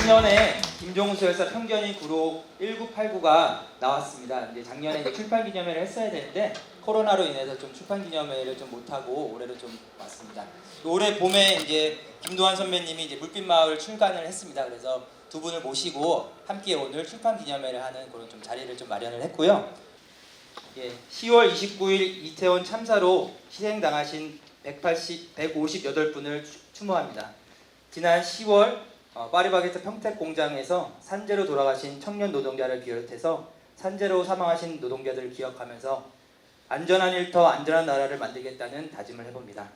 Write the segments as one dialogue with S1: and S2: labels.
S1: 작년에 김종수 열사 편견이 구록 1989가 나왔습니다. 이제 작년에 이제 출판 기념회를 했어야 되는데 코로나로 인해서 좀 출판 기념회를 좀 못하고 올해로 좀 왔습니다. 올해 봄에 이제 김도환 선배님이 이제 물빛마을 출간을 했습니다. 그래서 두 분을 모시고 함께 오늘 출판 기념회를 하는 그런 좀 자리를 좀 마련을 했고요. 10월 29일 이태원 참사로 희생당하신 158분을 추모합니다. 지난 10월 파리바게트 평택 공장에서 산재로 돌아가신 청년 노동자를 비롯해서 산재로 사망하신 노동자들을 기억하면서 안전한 일터 안전한 나라를 만들겠다는 다짐을 해봅니다.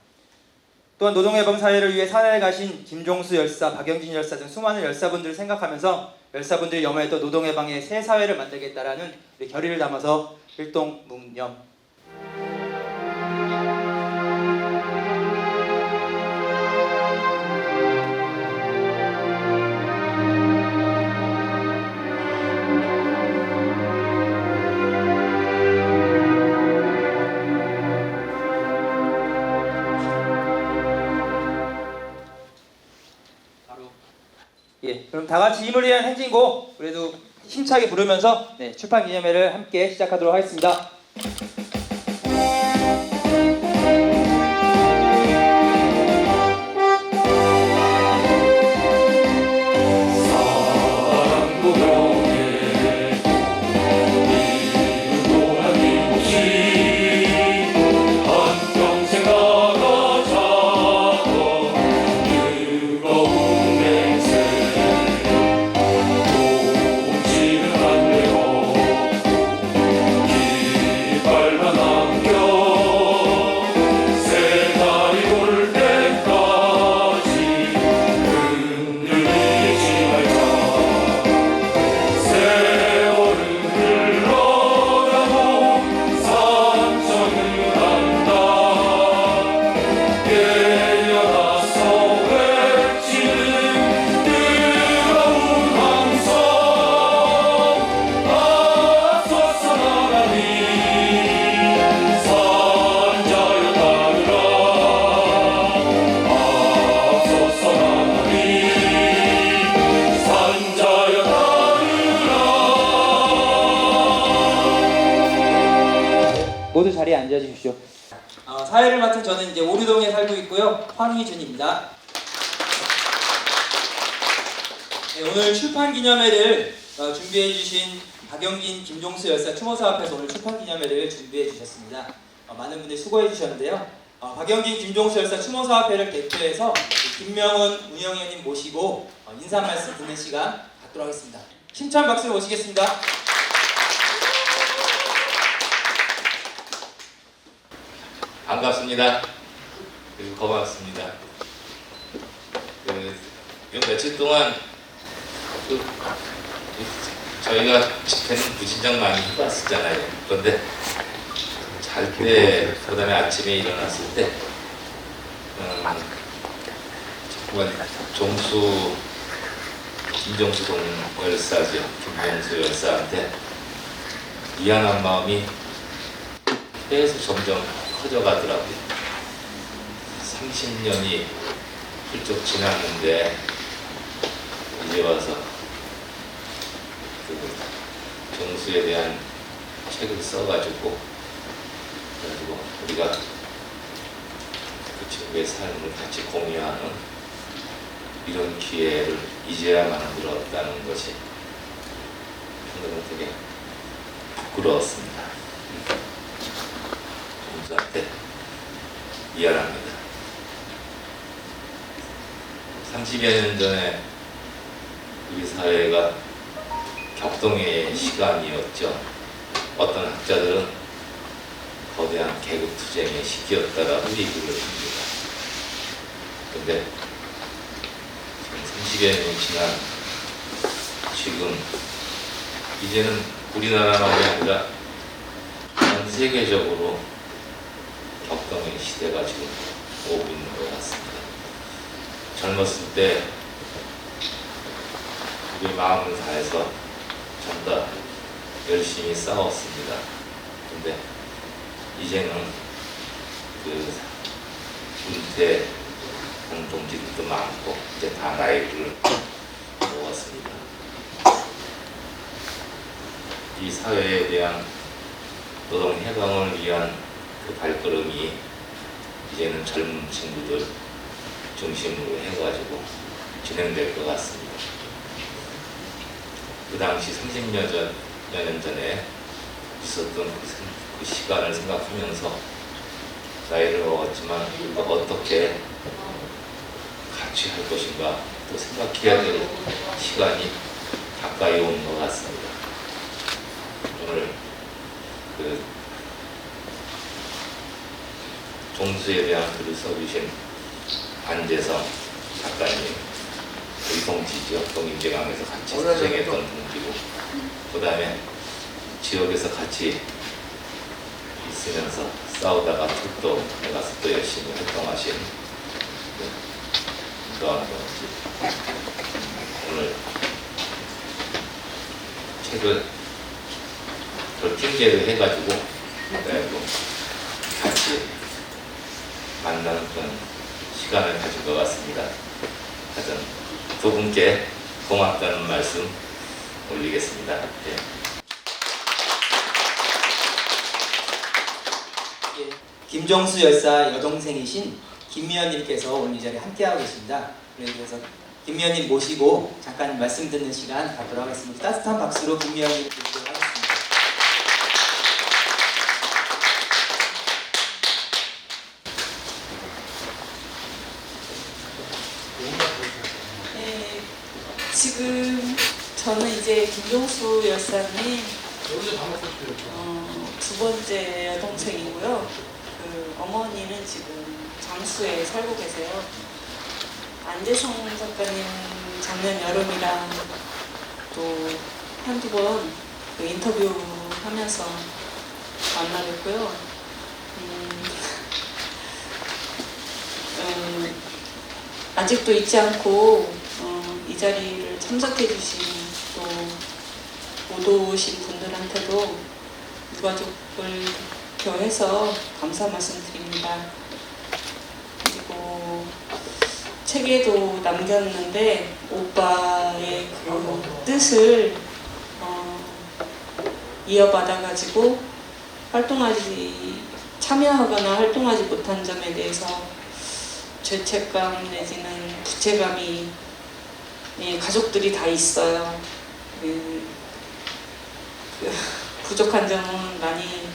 S1: 또한 노동해방 사회를 위해 산하에 가신 김종수 열사, 박영진 열사 등 수많은 열사분들을 생각하면서 열사분들이 염원했던 노동해방의 새 사회를 만들겠다라는 결의를 담아서 일동묵념. 그럼 다 같이 힘을 위한 행진곡 그래도 힘차게 부르면서 출판 기념회를 함께 시작하도록 하겠습니다. 모두 자리에 앉아주십시오. 사회를 맡은 저는 이제 오류동에 살고 있고요. 황희준입니다. 오늘 출판 기념회를 준비해주신 박영진, 김종수 열사 추모사업회에서 오늘 출판 기념회를 준비해주셨습니다. 많은 분들이 수고해주셨는데요. 박영진, 김종수 열사 추모사업회를 대표해서 김명훈 운영위원님 모시고 인사 말씀 듣는 시간 갖도록 하겠습니다. 힘찬 박수로 모시겠습니다.
S2: 반갑습니다. 그리고 고맙습니다. 며칠 동안 저희가 집회는 부진장 많이 해봤었잖아요. 그런데 잘 때, 그 다음에 아침에 일어났을 때 정말 김종수 열사죠. 김종수 열사한테 미안한 마음이 계속 점점 커져가더라고요. 30년이 훌쩍 지났는데 이제 와서 종수에 대한 책을 써가지고 우리가 그 친구의 삶을 같이 공유하는 이런 기회를 이제야 만들었다는 것이 저는 되게 부끄러웠습니다. 종수한테 미안합니다. 30여 년 전에 우리 사회가 격동의 시간이었죠. 어떤 학자들은 거대한 계급투쟁의 시기였다라고 얘기를 합니다. 그런데 지금 30여 년이 지난 지금 이제는 우리나라만이 아니라 전 세계적으로 격동의 시대가 지금 오고 있는 것 같습니다. 젊었을 때 우리 마음을 다해서 전부 다 열심히 싸웠습니다. 근데 이제는 그 은퇴한 동지들도 많고 이제 다 나이를 먹었습니다. 이 사회에 대한 노동 해방을 위한 그 발걸음이 이제는 젊은 친구들 중심으로 해가지고 진행될 것 같습니다. 그 당시 30여 년 전에 있었던 그 시간을 생각하면서 나이를 먹었지만 이거 어떻게 같이 할 것인가 또 생각해야 될 시간이 가까이 온 것 같습니다. 오늘 그 종수에 대한 글을 써주신 안재성 작가님, 우리 동지죠. 동인제강에서 같이 수생했던 동지고, 그 다음에 지역에서 같이 있으면서 싸우다가 또 나가서 또 열심히 활동하신 또한 동지. 오늘 책을 그 핑계를 해가지고 같이 만나는 그런 시간을 가진 것 같습니다. 하여튼 두 분께 고맙다는 말씀 올리겠습니다. 예.
S1: 예, 김정수 열사 여동생이신 김미연님께서 오늘 이 자리에 함께하고 계십니다. 그래서 김미연님 모시고 잠깐 말씀 듣는 시간 갖도록 하겠습니다. 따뜻한 박수로 김미연님 모시도록 하겠습니다.
S3: 네, 지금 저는 이제 김종수 열사님 두 번째 여동생이고요. 그 어머니는 지금 장수에 살고 계세요. 안재성 작가님 작년 여름이랑 또 한두 번 그 인터뷰 하면서 만나뵙고요. 아직도 잊지 않고 이 자리를 참석해 주신 또 못 오신 분들한테도 유가족을 대표해서 감사 말씀드립니다. 그리고 책에도 남겼는데 오빠의 그 뜻을 이어받아가지고 참여하거나 활동하지 못한 점에 대해서 죄책감 내지는 부채감이 가족들이 다 있어요. 부족한 점은 많이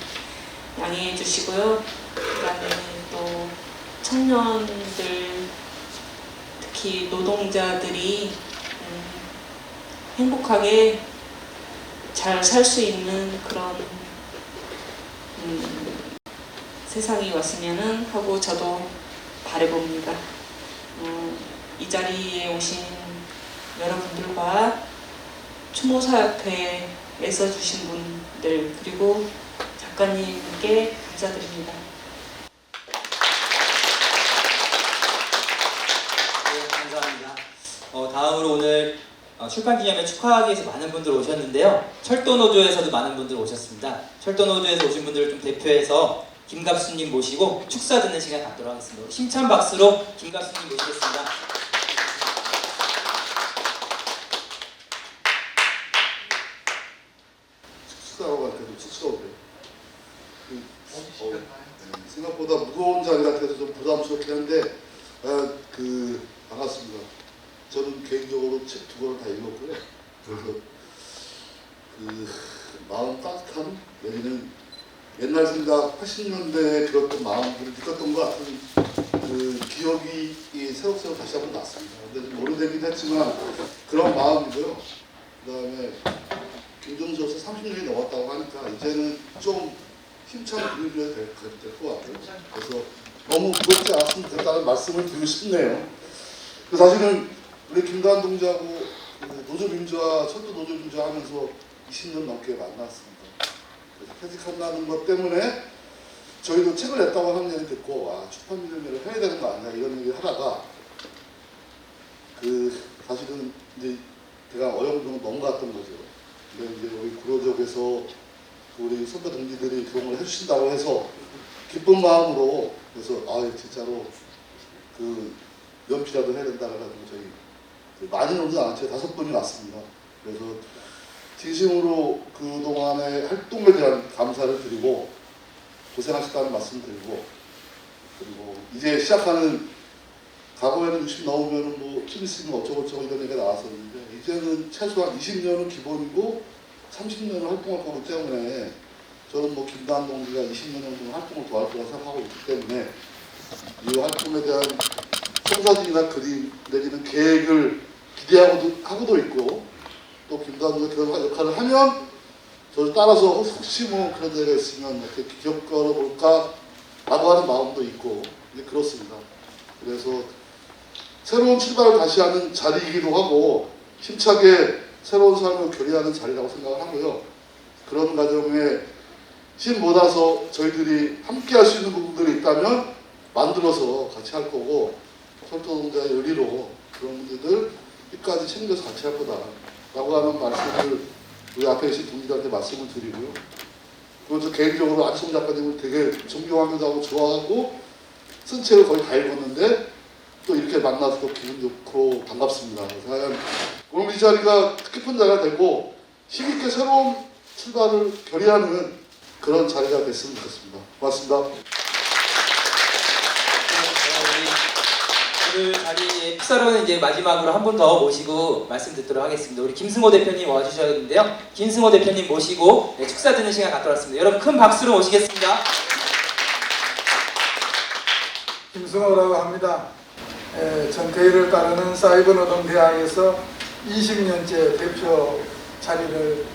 S3: 양해해 주시고요. 그다음에 또 청년들 특히 노동자들이 행복하게 잘 살 수 있는 그런 세상이 왔으면 하고 저도 바라봅니다. 이 자리에 오신 여러분들과 추모사협회에 애써주신 분들 그리고 작가님께 감사드립니다.
S1: 네, 감사합니다. 다음으로 오늘 출판기념회 축하하기 위해서 많은 분들 오셨는데요. 철도노조에서도 많은 분들 오셨습니다. 철도노조에서 오신 분들을 좀 대표해서 김갑수님 모시고 축사 듣는 시간 갖도록 하겠습니다. 심찬 박수로 김갑수님 모시겠습니다.
S4: 축사하고 갈때도 축사오고 생각보다 무거운 자리 같아서 좀 부담스럽긴 한데 반갑습니다. 저는 개인적으로 책 두 권을 다 읽었고요. 그래서 마음 따뜻한 내지는 옛날 생각 80년대에 들었던 마음들을 느꼈던 것 같은 기억이 새록새록 다시 한번 났습니다. 근데 좀 오래되긴 했지만 그런 마음이고요. 그 다음에 김종수에서 30년이 넘었다고 하니까 이제는 좀 힘찬 분위기가 될 것 같아요. 그래서 너무 무겁지 않았으면 좋겠다는 말씀을 드리고 싶네요. 사실은 우리 김단 동지하고 노조민주화, 철도 노조민주화 하면서 20년 넘게 만났습니다. 그래서 퇴직한다는 것 때문에 저희도 책을 냈다고 하는 얘기 듣고 출판기념회를 해야 되는 거 아니야 이런 얘기를 하다가 사실은 이제 제가 어려운 정도 넘어갔던 거죠. 근데 이제 우리 구로족에서 우리 선배 동지들이 그런 걸 해주신다고 해서 기쁜 마음으로 그래서 진짜로 연필이라도 해야 된다 그래가지고 저희 많이는 오지 않았죠. 5분이 왔습니다. 그래서 진심으로 그동안의 활동에 대한 감사를 드리고 고생하셨다는 말씀을 드리고, 그리고 이제 시작하는, 과거에는 60 넘으면 좀 있으면 어쩌고저쩌고 이런 얘기가 나왔었는데 이제는 최소한 20년은 기본이고 30년을 활동할 거기 때문에 저는 김다한 동지가 20년 정도 활동을 더 할 거라 생각하고 있기 때문에 이 활동에 대한 성사진이나 그림 내지는 계획을 기대하고도 있고, 또 김다한 동지가 그런 역할을 하면 저를 따라서 혹시 그런 데가 있으면 이렇게 기억 걸어볼까 라고 하는 마음도 있고, 이제 그렇습니다. 그래서 새로운 출발을 다시 하는 자리이기도 하고 힘차게 새로운 삶을 결의하는 자리라고 생각을 하고요. 그런 과정에 신보다서 저희들이 함께 할 수 있는 부분들이 있다면 만들어서 같이 할 거고, 철도동자의 의리로 그런 분들 끝까지 챙겨서 같이 할 거다라고 하는 말씀을 우리 앞에 계신 동지들한테 말씀을 드리고요. 그리고 저 개인적으로 안성 작가님을 되게 존경하기도 하고 좋아하고 쓴 책을 거의 다 읽었는데 또 이렇게 만나서 또 기분 좋고 반갑습니다. 그래서 오늘 이 자리가 뜻깊은 자리가 되고 힘있게 새로운 출발을 결의하는 그런 자리가 됐으면 좋겠습니다. 고맙습니다.
S1: 오늘 자리에 픽서로는 이제 마지막으로 한 분 더 모시고 말씀 듣도록 하겠습니다. 우리 김승호 대표님 와주셨는데요. 김승호 대표님 모시고 축사 듣는 시간 갖도록 하겠습니다. 여러분 큰 박수로 모시겠습니다.
S5: 김승호라고 합니다. 전태일을 따르는 사이버 노동대학에서 20년째 대표 자리를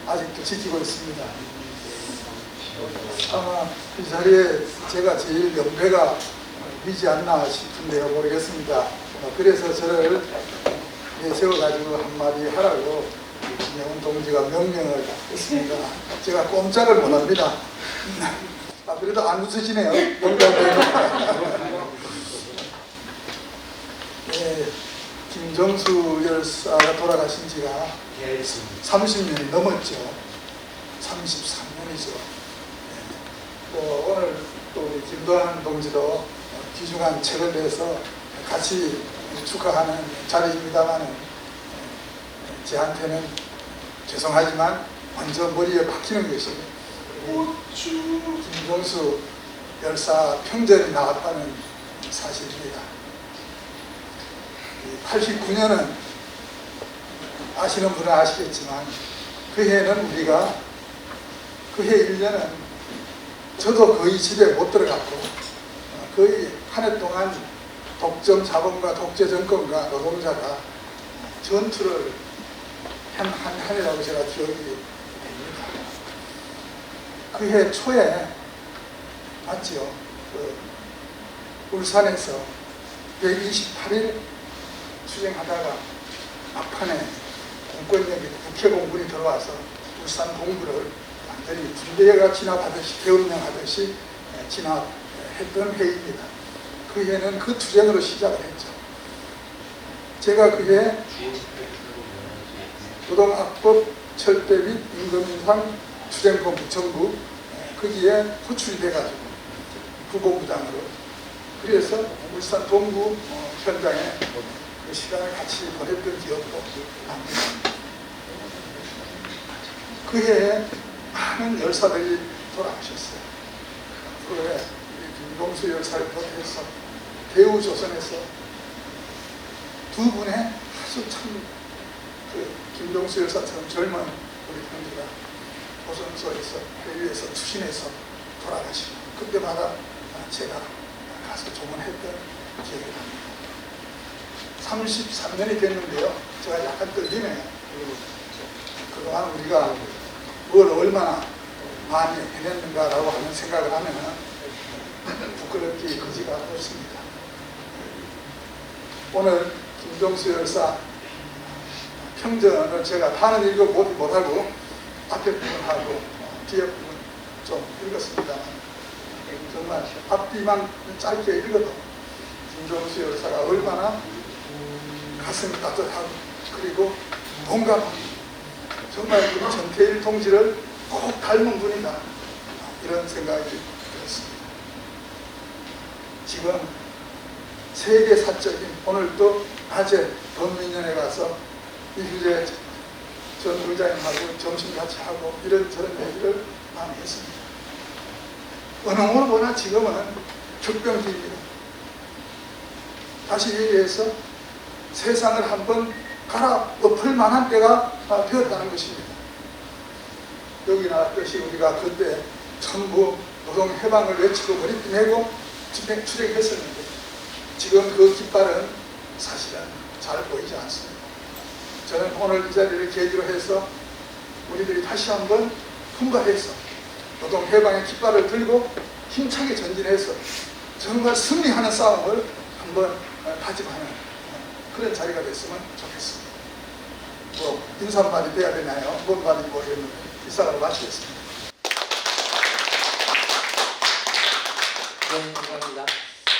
S5: 아직도 지키고 있습니다. 아마 이 자리에 제가 제일 연배가 미지 않나 싶은데요. 모르겠습니다. 그래서 저를 내세워가지고 한마디 하라고 김영훈 동지가 명령을 했습니다. 제가 꼼짝을 못합니다. 그래도 안 웃으시네요. 김정수 열사가 돌아가신 지가 30년이 넘었죠. 33년이죠. 오늘 또 우리 김도환 동지도 귀중한 책을 내서 같이 축하하는 자리입니다만 저한테는 죄송하지만 먼저 머리에 박히는 것이 김정수 열사 평전이 나왔다는 사실입니다. 89년은 아시는 분은 아시겠지만 그 해는 우리가 그해 1년은 저도 거의 집에 못 들어갔고 거의 한 해 동안 독점 자본과 독재 정권과 노동자가 전투를 한 해라고 제가 기억이 됩니다. 그 해 초에 맞지요. 울산에서 128일 투쟁하다가 막판에 공권력이 국회공군이 들어와서 울산 동부를 완전히 군대가 진압하듯이 대운명하듯이 진압했던 해입니다. 그 해는 그 투쟁으로 시작을 했죠. 제가 그 해 노동악법 철폐 및 임금인상 투쟁본 부총부 거기에 호출이 돼가지고 부본부장으로, 그래서 울산 동부 현장에 그 시간을 같이 보냈던 기억도 납니다. 그 해에 많은 열사들이 돌아가셨어요. 그에 김동수 열사를 비롯해서 대우조선에서 두 분의 아주 참 김동수 열사처럼 젊은 우리 동지가 조선소에서 회의에서 투신해서 돌아가시고 그때마다 제가 가서 조문했던 기억이 납니다. 33년이 됐는데요. 제가 약간 떨리네요. 그동안 우리가 뭘 얼마나 많이 해냈는가라고 하는 생각을 하면 부끄럽기 거지가 없습니다. 오늘 김정수 열사 평전을 제가 다는 읽어 못하고 앞에 부분하고 뒤에 부분 좀 읽었습니다만 정말 앞뒤만 짧게 읽어도 김정수 열사가 얼마나 가슴이 따뜻하고 그리고 동감하고 정말 우리 전태일 동지를 꼭 닮은 분이다 이런 생각이 들었습니다. 지금 세계사적인 오늘 또 낮에 범민연에 가서 이 주제 전 의장님하고 점심 같이 하고 이런저런 얘기를 많이 했습니다. 어느 누구보다 지금은 격변기입니다. 다시 얘기해서 세상을 한번 갈아엎을 만한 때가 되었다는 것입니다. 여기 나왔듯이 우리가 그때 전부 노동 해방을 외치고 머리띠 메고 출행했었는데 지금 그 깃발은 사실은 잘 보이지 않습니다. 저는 오늘 이 자리를 계기로 해서 우리들이 다시 한번 분발해서 노동 해방의 깃발을 들고 힘차게 전진해서 정말 승리하는 싸움을 한번 다짐하는 그런 자리가 됐으면 좋겠습니다. 뭐 인사말이 돼야 되나요? 뭔 말인지 모르겠는데 이상으로 마치겠습니다.
S1: 네, 감사합니다.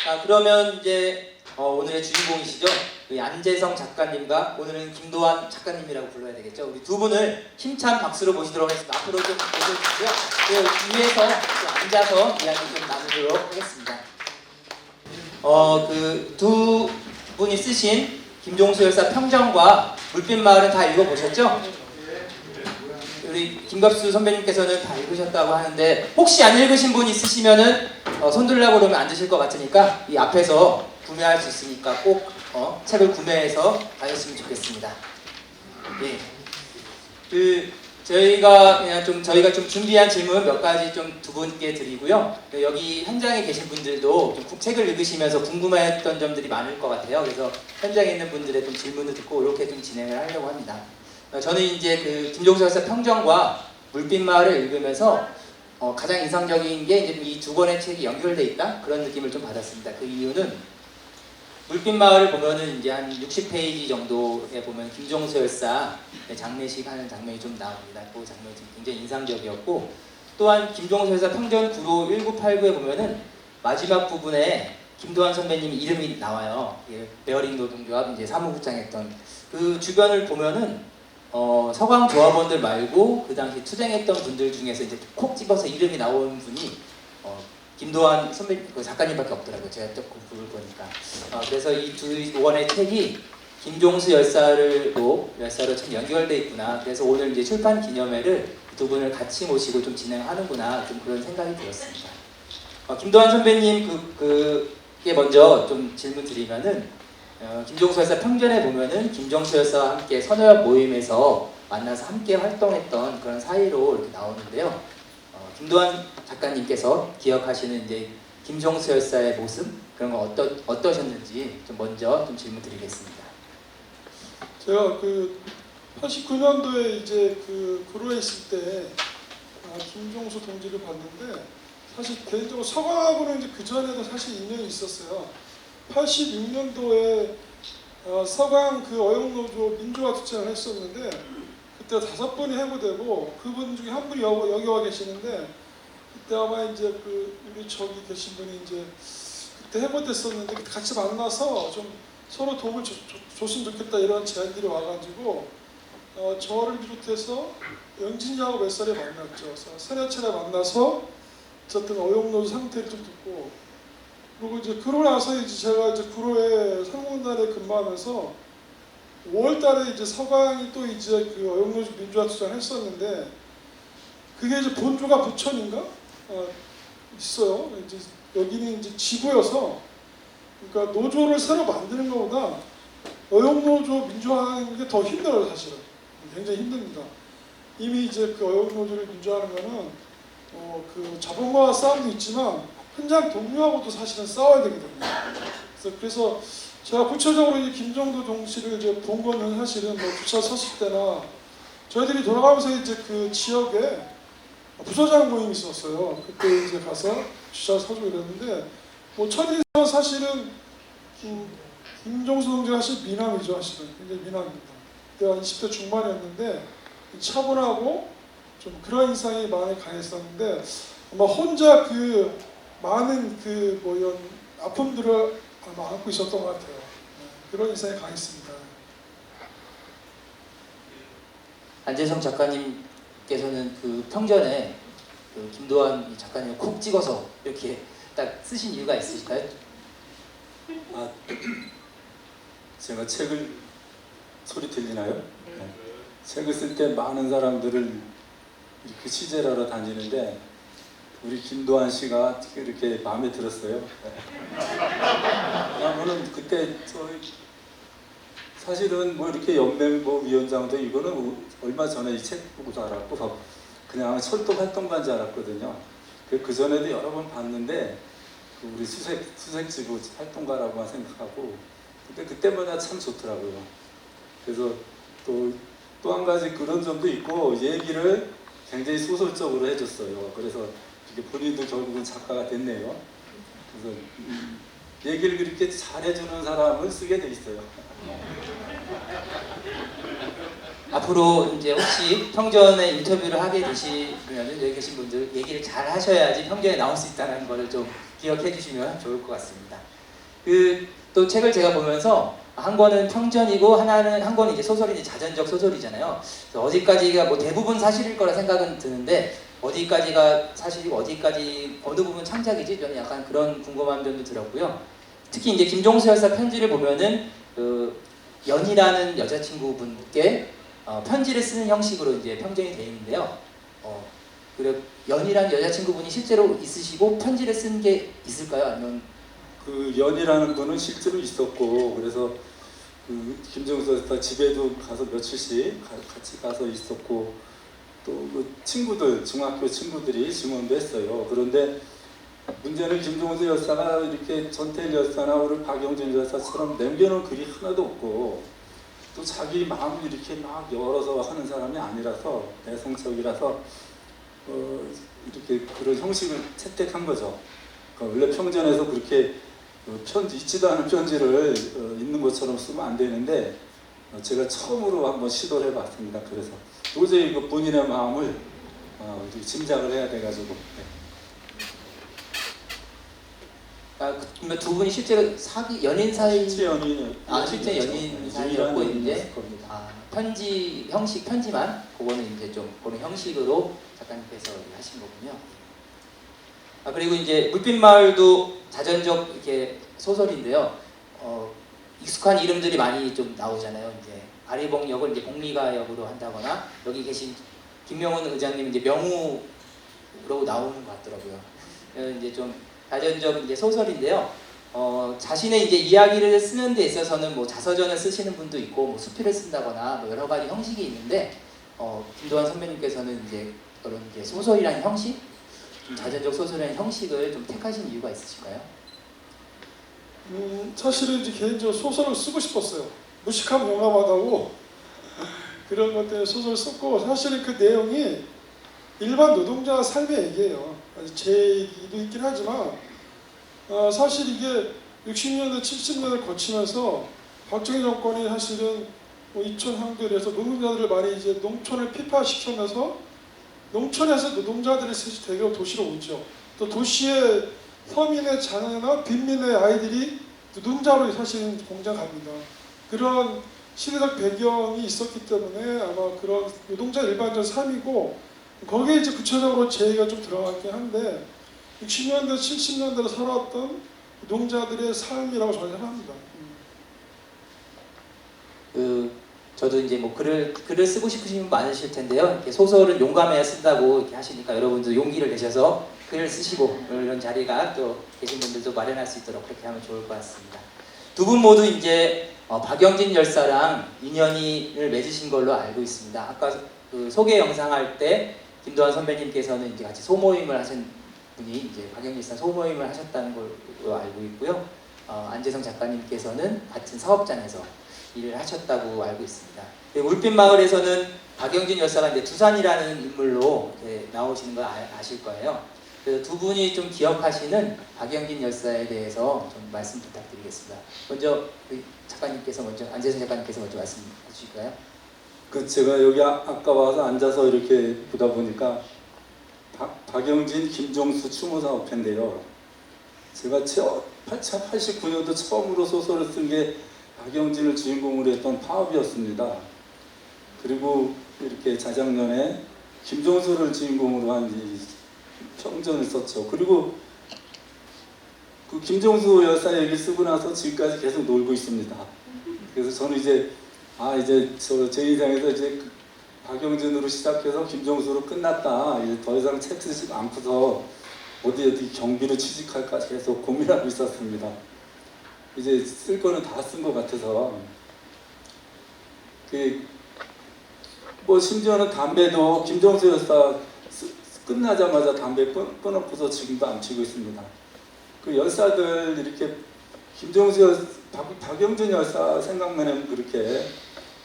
S1: 자, 그러면 이제 오늘의 주인공이시죠. 우리 안재성 작가님과 오늘은 김도환 작가님이라고 불러야 되겠죠. 우리 두 분을 힘찬 박수로 모시도록 하겠습니다. 앞으로 좀 모셔주시고요. 그 위에서 좀 앉아서 이야기 좀 나누도록 하겠습니다. 그 두 분이 쓰신 김종수 열사 평전과 물빛마을은 다 읽어보셨죠? 우리 김갑수 선배님께서는 다 읽으셨다고 하는데 혹시 안 읽으신 분 있으시면은 손 들라고 그러면 안 드실 것 같으니까 이 앞에서 구매할 수 있으니까 꼭 책을 구매해서 가셨으면 좋겠습니다. 예. 저희가 좀 준비한 질문 몇 가지 좀 두 분께 드리고요. 여기 현장에 계신 분들도 좀 책을 읽으시면서 궁금했던 점들이 많을 것 같아요. 그래서 현장에 있는 분들의 좀 질문을 듣고 이렇게 좀 진행을 하려고 합니다. 저는 이제 그 김종수 열사 평전과 물빛마을을 읽으면서 가장 인상적인 게 이제 이 두 권의 책이 연결돼 있다 그런 느낌을 좀 받았습니다. 그 이유는 물빛마을을 보면은 이제 한 60페이지 정도에 보면 김종수 열사 장례식 하는 장면이 좀 나옵니다. 그 장면이 굉장히 인상적이었고 또한 김종수 열사 평전 9로 1989에 보면은 마지막 부분에 김도환 선배님 이름이 나와요. 베어링 노동조합 이제 사무국장했던 그 주변을 보면은 서강 조합원들 말고 그 당시 투쟁했던 분들 중에서 이제 콕 집어서 이름이 나온 분이 김도환 선배 그 작가님밖에 없더라고요. 제가 또 그걸 보니까 그래서 이 두 권의 책이 김종수 열사로 참 연결돼 있구나. 그래서 오늘 이제 출판 기념회를 두 분을 같이 모시고 좀 진행하는구나 좀 그런 생각이 들었습니다. 김도환 선배님 그게 먼저 좀 질문 드리면은 김종수 열사 평전에 보면은 김종수 열사와 함께 선후협 모임에서 만나서 함께 활동했던 그런 사이로 이렇게 나오는데요. 김도환 작가님께서 기억하시는 이제 김종수 열사의 모습 그런 거 어떠셨는지 좀 먼저 좀 질문 드리겠습니다.
S5: 제가 그 89년도에 이제 그 구로에 있을 때 김종수 동지를 봤는데 사실 개인적으로 서강하고는 이제 그 전에도 사실 인연이 있었어요. 86년도에 서강 그 어영노조 민주화 투쟁을 했었는데 그때 5분이 해고되고 그분 중에 한 분이 여기 와 계시는데 그때 아마 이제 그 우리 저기 계신 분이 이제 그때 해고됐었는데 같이 만나서 좀 서로 도움을 줬으면 좋겠다 이런 제안들이 와가지고 저를 비롯해서 영진이하고 몇 살에 만났죠. 그래서 세네 차례 만나서 어쨌든 어영노조 상태를 좀 듣고 그리고 이제 그러고 나서 이제 제가 이제 구로에 상공단에 근무하면서 5월달에 이제 서강이 또 이제 그 어영노조 민주화 투쟁을 했었는데 그게 이제 본주가 부천인가 있어요. 이제 여기는 이제 지구여서 그러니까 노조를 새로 만드는 것보다 어영노조 민주화하는 게 더 힘들어요. 사실은 굉장히 힘듭니다. 이미 이제 그 어영노조를 민주화하는 거는 그 자본과 싸움도 있지만 현장 동료하고도 사실은 싸워야 되거든요. 그래서 제가 구체적으로 이제 김종도 동씨를 이제 본 거는 사실은 뭐 주차 섰을 때나 저희들이 돌아가면서 이제 그 지역에 부서장 모임이 있었어요. 그때 이제 가서 주차 서주고 이랬는데 뭐 첫인상 사실은 김종수 동지가 사실 미남이죠. 사실은 굉장히 미남입니다. 그때가 20대 중반이었는데 차분하고 좀 그런 인상이 많이 강했었는데 아마 혼자 그 많은 그 뭐 이런 아픔들을 아마 안고 있었던 것 같아요. 그런 인상이 강했습니다.
S1: 안재성 작가님께서는 그 평전에 그 김도환 작가님을 콕 찍어서 이렇게 딱 쓰신 이유가 있으실까요?
S6: 제가 책을 소리 들리나요? 네. 책을 쓸 때 많은 사람들을 이렇게 취재를 하러 다니는데 우리 김도한 씨가 이렇게 마음에 들었어요. 왜냐하면 그때 저희 사실은 뭐 이렇게 연맹부 위원장도 이거는 얼마 전에 이 책 보고도 알았고 그냥 철도 활동가인 줄 알았거든요. 그 전에도 여러 번 봤는데 우리 수색지구 활동가라고만 생각하고 근데 그때마다 참 좋더라고요. 그래서 또 한 가지 그런 점도 있고 얘기를 굉장히 소설적으로 해줬어요. 그래서 이렇게 본인도 결국은 작가가 됐네요. 그래서 얘기를 그렇게 잘해주는 사람을 쓰게 돼 있어요.
S1: 앞으로 이제 혹시 평전에 인터뷰를 하게 되시면 여기 계신 분들 얘기를 잘 하셔야지 평전에 나올 수 있다는 것을 좀 기억해 주시면 좋을 것 같습니다. 또 책을 제가 보면서 한 권은 평전이고 한 권은 이제 소설이 자전적 소설이잖아요. 그래서 어디까지가 뭐 대부분 사실일 거라 생각은 드는데 어디까지가 사실이고 어디까지 어느 부분 창작이지 저는 약간 그런 궁금한 점도 들었고요. 특히 이제 김종수 열사 편지를 보면은 연이라는 여자친구분께 편지를 쓰는 형식으로 이제 평전이 되어 있는데요. 그래 연이라는 여자친구분이 실제로 있으시고 편지를 쓴 게 있을까요? 아니면
S6: 그 연이라는 분은 실제로 있었고 그래서 그 김정수 열사 집에도 가서 며칠씩 같이 가서 있었고 또 그 친구들 중학교 친구들이 증언도 했어요. 그런데 문제는 김종수 열사가 이렇게 전태일 열사나 우리 박영진 열사처럼 남겨놓은 글이 하나도 없고 또 자기 마음을 이렇게 막 열어서 하는 사람이 아니라서 내성적이라서 이렇게 그런 형식을 채택한 거죠. 그러니까 원래 평전에서 그렇게 편지 있지도 않은 편지를 있는 것처럼 쓰면 안 되는데 제가 처음으로 한번 시도를 해봤습니다. 그래서 도저히 그 본인의 마음을 짐작을 해야 돼가지고. 네.
S1: 그러면 두 분이 실제로 연인 사이
S6: 실제 연인
S1: 실제 연인 사이였고 이제 편지 형식 편지만 그거는 이제 좀 그런 형식으로 작가님께서 하신 거군요. 그리고 이제 물빛마을도 자전적 이렇게 소설인데요. 익숙한 이름들이 많이 좀 나오잖아요. 이제 아리봉 역을 이제 복리가 역으로 한다거나 여기 계신 김명훈 의장님 이제 명우로 나오는 것 같더라고요. 이제 좀 자전적 이제 소설인데요. 자신의 이제 이야기를 쓰는 데 있어서는 뭐 자서전을 쓰시는 분도 있고 뭐 수필을 쓴다거나 뭐 여러 가지 형식이 있는데 김도한 선배님께서는 이제 그런 이제 소설이라는 형식, 좀 자전적 소설이라는 형식을 좀 택하신 이유가 있으실까요?
S5: 사실은 이제 개인적으로 소설을 쓰고 싶었어요. 무식하면 용감하다고 그런 것 때문에 소설을 썼고 사실은 그 내용이 일반 노동자 삶의 얘기예요. 제 얘기도 있긴 하지만 사실 이게 60년대, 70년을 거치면서 박정희 정권이 사실은 뭐 이촌 향도에서 노동자들을 많이 이제 농촌을 피파시키면서 농촌에서 노동자들이 대거 도시로 오죠. 또 도시에 서민의 자녀나 빈민의 아이들이 노동자로 사실 공장 갑니다. 그런 시대적 배경이 있었기 때문에 아마 그런 노동자 일반적 삶이고 거기에 이제 구체적으로 제 얘기가 좀 들어갔긴 한데 60년대, 70년대로 살아왔던 노동자들의 삶이라고 저는 생각합니다.
S1: 저도 이제 뭐 글을 쓰고 싶으신 분 많으실 텐데요. 이렇게 소설은 용감해야 쓴다고 이렇게 하시니까 여러분도 용기를 내셔서 글을 쓰시고 이런 자리가 또 계신 분들도 마련할 수 있도록 그렇게 하면 좋을 것 같습니다. 두 분 모두 이제 박영진 열사랑 인연을 맺으신 걸로 알고 있습니다. 아까 그 소개 영상 할 때 김도한 선배님께서는 이제 같이 소모임을 하신 분이 이제 박영진 열사 소모임을 하셨다는 걸로 알고 있고요. 안재성 작가님께서는 같은 사업장에서 일을 하셨다고 알고 있습니다. 울빛마을에서는 박영진 열사가 이제 두산이라는 인물로 나오시는 걸 아실 거예요. 그래서 두 분이 좀 기억하시는 박영진 열사에 대해서 좀 말씀 부탁드리겠습니다. 먼저 작가님께서 안재성 작가님께서 먼저 말씀해 주실까요?
S6: 제가 여기 아까 와서 앉아서 이렇게 보다 보니까 박영진, 김종수 추모사업회인데요. 제가 89년도 처음으로 소설을 쓴 게 박영진을 주인공으로 했던 파업이었습니다. 그리고 이렇게 자작년에 김종수를 주인공으로 한 평전을 썼죠. 그리고 그 김종수 열사 얘기 쓰고 나서 지금까지 계속 놀고 있습니다. 그래서 저는 이제 제 인생에서 이제 박영진으로 시작해서 김정수로 끝났다. 이제 더 이상 책 쓰지 않고서 어디 경비로 취직할까 계속 고민하고 있었습니다. 이제 쓸 거는 다 쓴 것 같아서 뭐 심지어는 담배도 김정수 여사 끝나자마자 담배 끊었고서 지금도 안 피고 있습니다. 그 열사들 이렇게 김정수 여사, 박영진 여사 생각만 하면 그렇게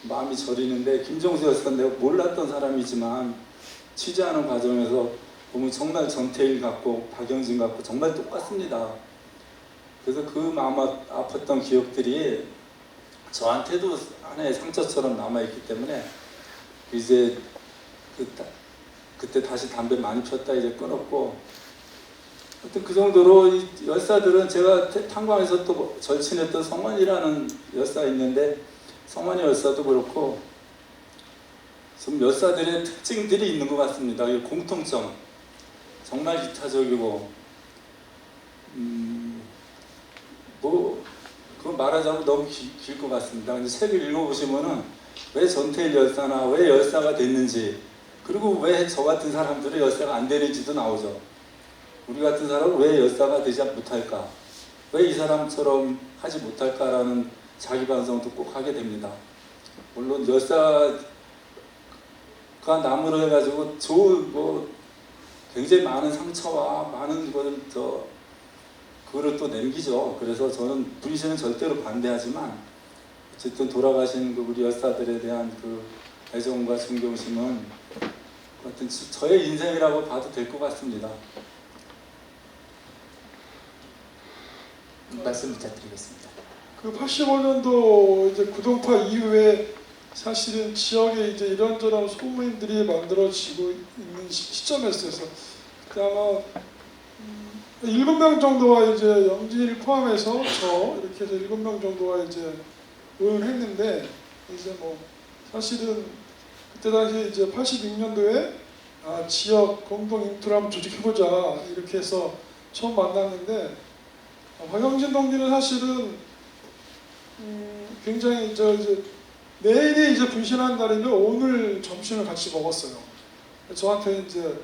S6: 마음이 저리는데 김정수 여사는 내가 몰랐던 사람이지만 취재하는 과정에서 보면 정말 전태일 같고 박영진 같고 정말 똑같습니다. 그래서 그 마음 아팠던 기억들이 저한테도 하나의 상처처럼 남아있기 때문에 이제 그때 다시 담배 많이 폈다 이제 끊었고, 하여튼 그 정도로 이 열사들은 제가 탄광에서 또 절친했던 성환이라는 열사 있는데 성환이 열사도 그렇고 좀 열사들의 특징들이 있는 것 같습니다. 공통점 정말 이타적이고 뭐 그거 말하자면 너무 길 것 같습니다. 근데 책을 읽어보시면은 왜 전태일 열사나 왜 열사가 됐는지, 그리고 왜 저 같은 사람들은 열사가 안 되는지도 나오죠. 우리 같은 사람은 왜 열사가 되지 못할까? 왜 이 사람처럼 하지 못할까라는 자기 반성도 꼭 하게 됩니다. 물론 열사가 남으로 해가지고 좋은 뭐 굉장히 많은 상처와 많은 것을 그거를 또 남기죠. 그래서 저는 분신은 절대로 반대하지만 어쨌든 돌아가신 그 우리 열사들에 대한 그 애정과 존경심은 어떤 저의 인생이라고 봐도 될 것 같습니다.
S1: 말씀 부탁드리겠습니다.
S5: 그 85년도 이제 구동파 이후에 사실은 지역에 이제 이런저런 소모임들이 만들어지고 있는 시점에서 아마 7명 정도와 이제 영진이를 포함해서 저 이렇게 해서 7명 정도와 이제 의논했는데, 이제 뭐 사실은 그때 당시 이제 86년도에 지역 공동 인투를 한번 조직해보자 이렇게 해서 처음 만났는데, 박영진 동지는 사실은 굉장히 이제 내일이 이제 분신한 날이면 오늘 점심을 같이 먹었어요. 저한테 이제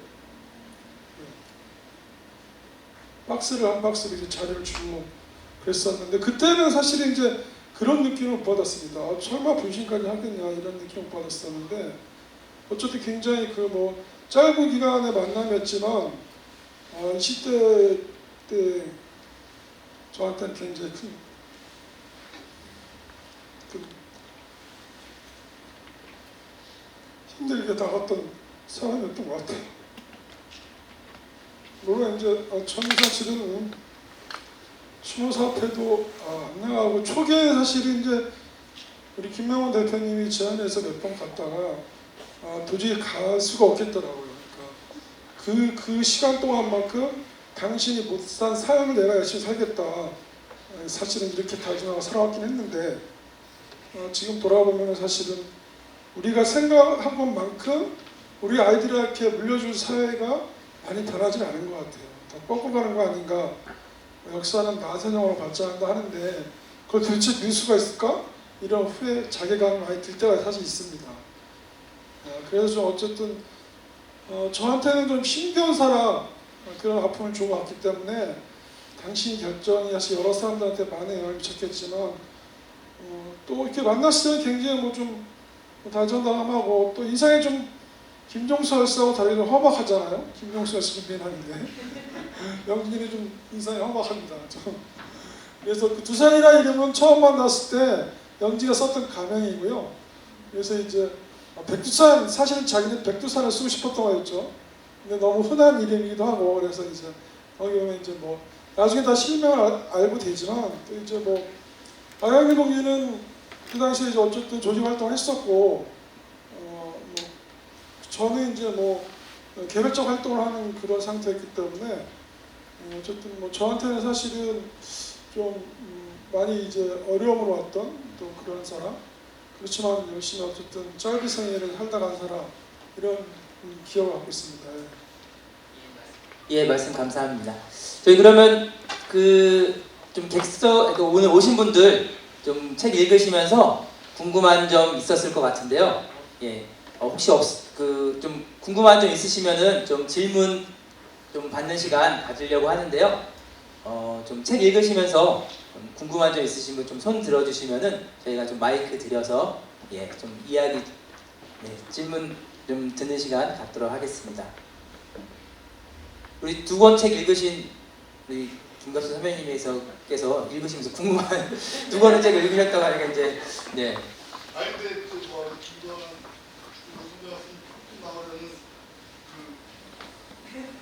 S5: 박스를 한 박스를 이제 자료를 주고 그랬었는데, 그때는 사실 이제 그런 느낌을 못 받았습니다. 설마 분신까지 하겠냐 이런 느낌을 못 받았었는데, 어쨌든 굉장히 그 뭐 짧은 기간의 만남이었지만 20대 때 저한테는 굉장히 큰 힘들게 나갔던 사람이었던 것 같아요. 물론 이제 저는 사실은 추모사업회도 안 나가고 초기에 사실은 이제 우리 김명훈 대표님이 제안해서 몇 번 갔다가 도저히 갈 수가 없겠더라고요. 그러니까 그 시간 동안만큼 당신이 못 산 삶을 내가 열심히 살겠다. 사실은 이렇게 다짐하고 살아왔긴 했는데 지금 돌아보면 사실은 우리가 생각한 것만큼 우리 아이들에게 물려줄 사회가 많이 변하지 않은 것 같아요. 더 꺾고 가는 거 아닌가. 역사는 나선형으로 발전한다 하는데 그걸 도대체 밀 수가 있을까? 이런 후회, 자괴감이 많이 들 때가 사실 있습니다. 그래서 좀 어쨌든 저한테는 좀 힘겨운 사람, 그런 아픔을 주고 왔기 때문에 당신 결정이 사실 여러 사람들한테 많은 영향을 미쳤겠지만 또 이렇게 만났을 때 굉장히 뭐 좀 다정다감하고 또 인상이 좀 김종수 열사하고 다르게 좀 험악하잖아요. 김종수 열사 좀 미안한데 영진이 좀 인상이 험악합니다. 그래서 그 두산이라는 이름은 처음 만났을 때 영지가 썼던 가명이고요. 그래서 이제 백두산, 사실은 자기는 백두산을 쓰고 싶었던 거였죠. 근데 너무 흔한 이름이기도 하고, 그래서 이제 거기 보면 이제 뭐 나중에 다 실명을 알고 되지만 또 이제 뭐 박영진 동지는 그 당시에 이제 어쨌든 조직 활동을 했었고, 뭐 저는 이제 뭐 개별적 활동을 하는 그런 상태였기 때문에 어쨌든 뭐 저한테는 사실은 좀 많이 이제 어려움을 왔던 또 그런 사람, 그렇지만 열심히 어쨌든 짧은 생애를 살다 간 사람, 이런 기억을 갖고 있습니다.
S1: 예, 말씀 감사합니다. 저희 그러면 좀 오늘 오신 분들 좀 책 읽으시면서 궁금한 점 있었을 것 같은데요. 예, 혹시 좀 궁금한 점 있으시면은 좀 질문 좀 받는 시간 가지려고 하는데요. 좀 책 읽으시면서 좀 궁금한 점 있으신 분 좀 손 들어주시면은 저희가 좀 마이크 드려서 좀 이야기, 질문 좀 듣는 시간 갖도록 하겠습니다. 우리 두 권 책 읽으신 우리 김갑수 선배님께서 읽으시면서 궁금한 두 권의 책을 읽으셨다고 하니까 이제
S4: 아니 근데 뭐 김도환 선배가 쓴 나오는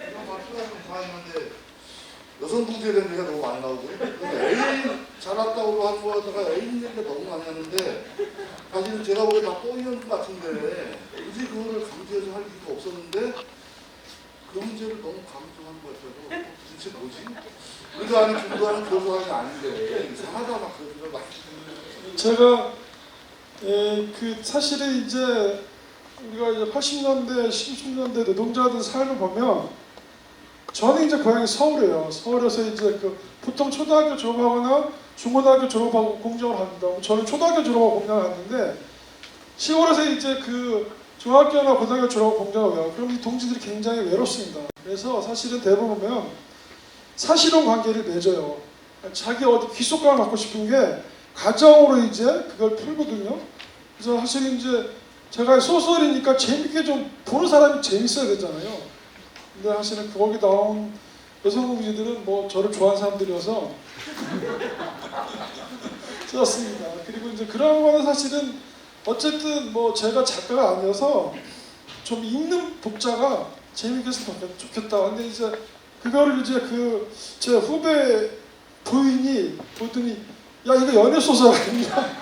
S4: 이런 말 표현하면 다 있는데 여성 동지에 대한 얘기가 너무 많이 나오고 애인 잘났다고 하는 거다가 애인 얘기가 너무 많이 하는데 사실은 제가 보기에 다 뽀이는 것 같은데 굳이 그거를 강조해서 할 이유가 없었는데 그 문제를 너무 강조하는 것 같아서 도대체 뭐지? 우리가 아는 김도환은 그런 사람이 아닌데 이상하다 막 그런 생각을 많이 드는
S7: 제가 그 사실은 이제 우리가 이제 80년대, 70년대 노동자들 삶을 보면 저는 이제 고향이 서울이에요. 서울에서 이제 보통 초등학교 졸업하거나 중고등학교 졸업하고 공장을 합니다. 저는 초등학교 졸업하고 공장을 했는데 시골에서 이제 중학교나 고등학교 졸업하고 공장을 해요. 그럼 이 동지들이 굉장히 외롭습니다. 그래서 사실은 대부분 보면 사실혼 관계를 맺어요. 자기 어디 귀속감을 갖고 싶은 게 가정으로 이제 그걸 풀거든요. 그래서 사실 이제 제가 소설이니까 재밌게 좀 보는 사람이 재밌어야 되잖아요. 근데 사실은 거기 나온 여성 동지들은 뭐 저를 좋아하는 사람들이어서 썼습니다. 그리고 이제 그런 거는 사실은 어쨌든 뭐 제가 작가가 아니어서 좀 읽는 독자가 재밌게 했으면 좋겠다. 근데 이제 그거를 이제 제 후배 부인이 보더니 야 이거 연애 소설 아니냐